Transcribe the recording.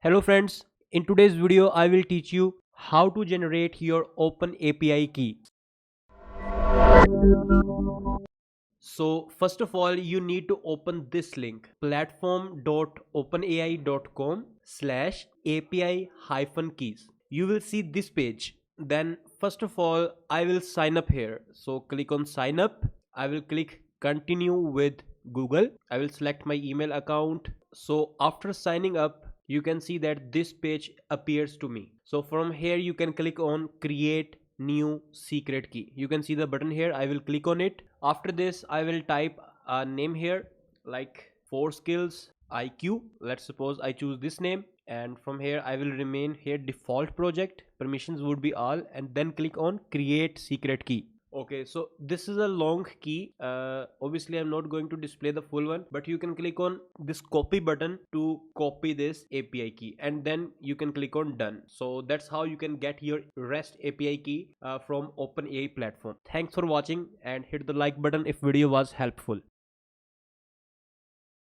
Hello friends, in today's video I will teach you how to generate your OpenAI key. So first of all you need to open this link platform.openai.com/API-keys. You will see this page. Then first of all I will sign up here. So click on sign up. I will click continue with Google. I will select my email account. So after signing up you can see that this page appears to me. So from here you can click on create new secret key. You can see the button here. I will click on it. After this I will type a name here like 4skills IQ. Let's suppose I choose this name, and from here I will remain here default project, permissions would be all, and then click on create secret key. Okay, so this is a long key. Obviously I'm not going to display the full one, but you can click on this copy button to copy this API key, and then you can click on done. So that's how you can get your REST API key from OpenAI platform. Thanks for watching and hit the like button if video was helpful.